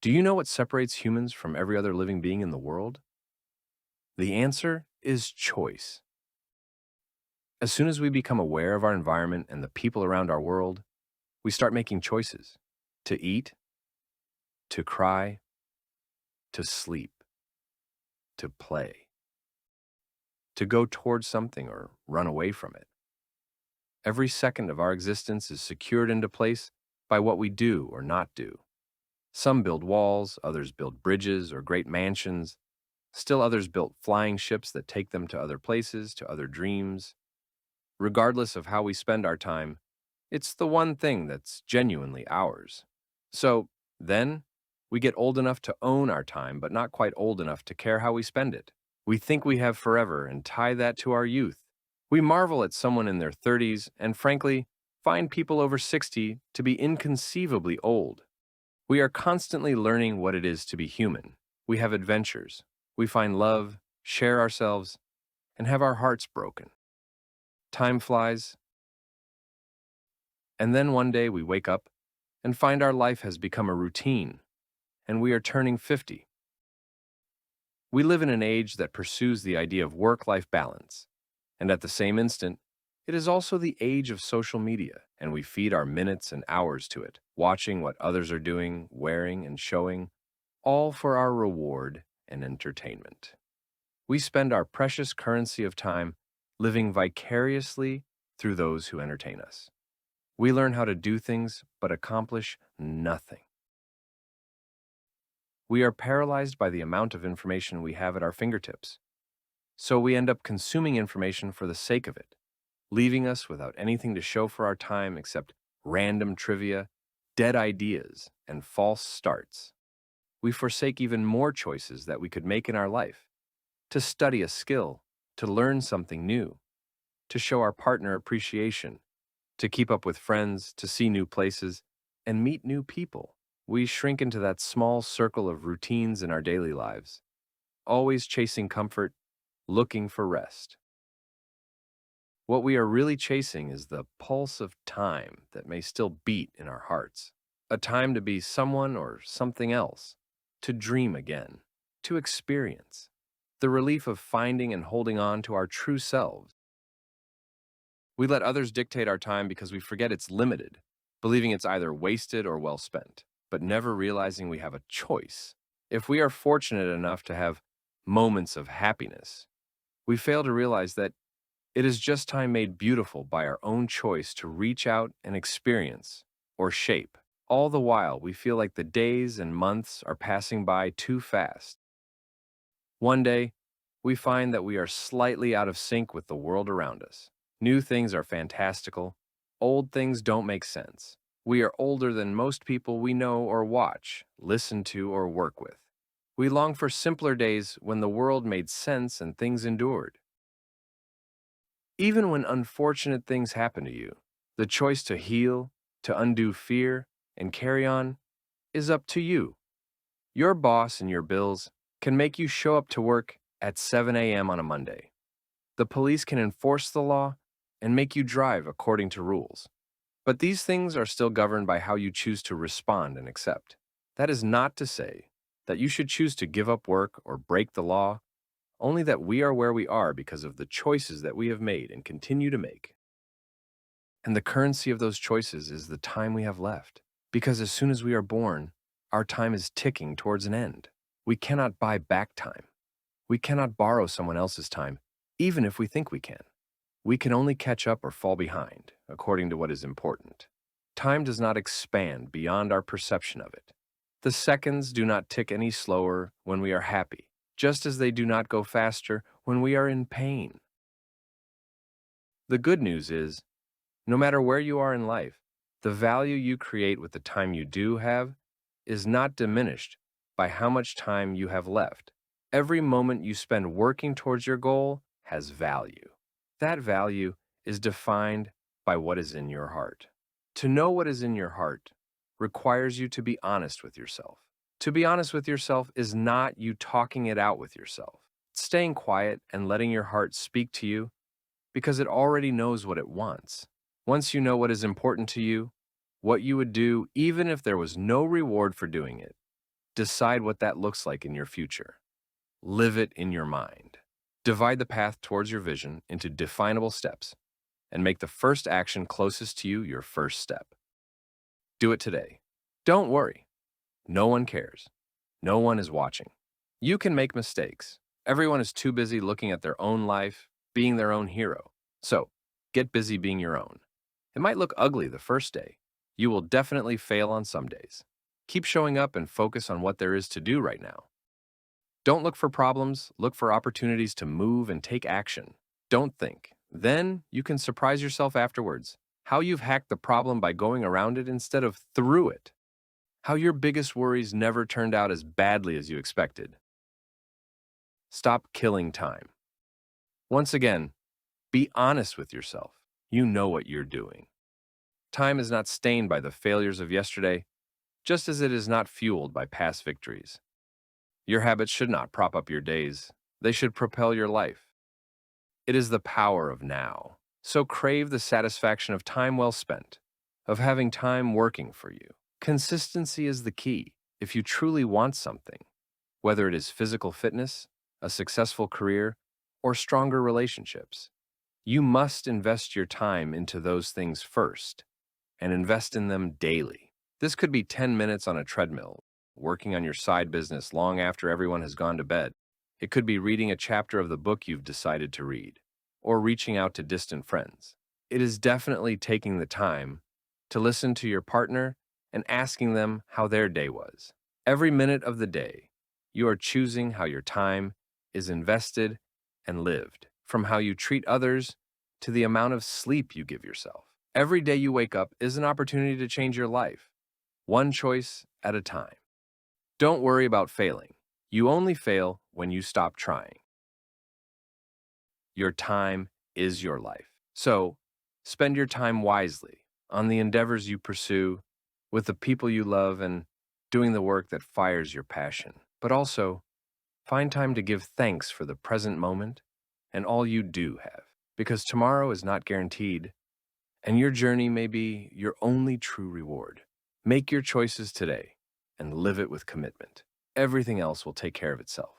Do you know what separates humans from every other living being in the world? The answer is choice. As soon as we become aware of our environment and the people around our world, we start making choices to eat, to cry, to sleep, to play, to go towards something or run away from it. Every second of our existence is secured into place by what we do or not do. Some build walls, others build bridges or great mansions. Still others built flying ships that take them to other places, to other dreams. Regardless of how we spend our time, it's the one thing that's genuinely ours. So then, we get old enough to own our time, but not quite old enough to care how we spend it. We think we have forever and tie that to our youth. We marvel at someone in their 30s and, frankly, find people over 60 to be inconceivably old. We are constantly learning what it is to be human. We have adventures. We find love, share ourselves, and have our hearts broken. Time flies, and then one day we wake up and find our life has become a routine, and we are turning 50. We live in an age that pursues the idea of work-life balance, and at the same instant, it is also the age of social media, and we feed our minutes and hours to it, watching what others are doing, wearing, and showing, all for our reward and entertainment. We spend our precious currency of time living vicariously through those who entertain us. We learn how to do things but accomplish nothing. We are paralyzed by the amount of information we have at our fingertips, so we end up consuming information for the sake of it, leaving us without anything to show for our time except random trivia, dead ideas, and false starts. We forsake even more choices that we could make in our life: to study a skill, to learn something new, to show our partner appreciation, to keep up with friends, to see new places, and meet new people. We shrink into that small circle of routines in our daily lives, always chasing comfort, looking for rest. What we are really chasing is the pulse of time that may still beat in our hearts. A time to be someone or something else, to dream again, to experience. The relief of finding and holding on to our true selves. We let others dictate our time because we forget it's limited, believing it's either wasted or well spent, but never realizing we have a choice. If we are fortunate enough to have moments of happiness, we fail to realize that it is just time made beautiful by our own choice to reach out and experience or shape. All the while, we feel like the days and months are passing by too fast. One day, we find that we are slightly out of sync with the world around us. New things are fantastical. Old things don't make sense. We are older than most people we know or watch, listen to, or work with. We long for simpler days when the world made sense and things endured. Even when unfortunate things happen to you, the choice to heal, to undo fear, and carry on is up to you. Your boss and your bills can make you show up to work at 7 a.m. on a Monday. The police can enforce the law and make you drive according to rules. But these things are still governed by how you choose to respond and accept. That is not to say that you should choose to give up work or break the law, only that we are where we are because of the choices that we have made and continue to make. And the currency of those choices is the time we have left, because as soon as we are born, our time is ticking towards an end. We cannot buy back time. We cannot borrow someone else's time, even if we think we can. We can only catch up or fall behind, according to what is important. Time does not expand beyond our perception of it. The seconds do not tick any slower when we are happy, just as they do not go faster when we are in pain. The good news is, no matter where you are in life, the value you create with the time you do have is not diminished by how much time you have left. Every moment you spend working towards your goal has value. That value is defined by what is in your heart. To know what is in your heart requires you to be honest with yourself. To be honest with yourself is not you talking it out with yourself. It's staying quiet and letting your heart speak to you because it already knows what it wants. Once you know what is important to you, what you would do even if there was no reward for doing it, Decide what that looks like in your future. Live it in your mind. Divide the path towards your vision into definable steps and make the first action closest to you your first step. Do it today. Don't worry. No one cares. No one is watching. You can make mistakes. Everyone is too busy looking at their own life, being their own hero. So, get busy being your own. It might look ugly the first day. You will definitely fail on some days. Keep showing up and focus on what there is to do right now. Don't look for problems, look for opportunities to move and take action. Don't think. Then you can surprise yourself afterwards. How you've hacked the problem by going around it instead of through it. How your biggest worries never turned out as badly as you expected. Stop killing time. Once again, be honest with yourself. You know what you're doing. Time is not stained by the failures of yesterday, just as it is not fueled by past victories. Your habits should not prop up your days. They should propel your life. It is the power of now. So crave the satisfaction of time well spent, of having time working for you. Consistency is the key if you truly want something, whether it is physical fitness, a successful career, or stronger relationships. You must invest your time into those things first and invest in them daily. This could be 10 minutes on a treadmill, working on your side business long after everyone has gone to bed. It could be reading a chapter of the book you've decided to read, or reaching out to distant friends. It is definitely taking the time to listen to your partner and asking them how their day was. Every minute of the day, you are choosing how your time is invested and lived, from how you treat others to the amount of sleep you give yourself. Every day you wake up is an opportunity to change your life, one choice at a time. Don't worry about failing. You only fail when you stop trying. Your time is your life. So, spend your time wisely on the endeavors you pursue, with the people you love, and doing the work that fires your passion. But also, find time to give thanks for the present moment and all you do have, because tomorrow is not guaranteed, and your journey may be your only true reward. Make your choices today and live it with commitment. Everything else will take care of itself.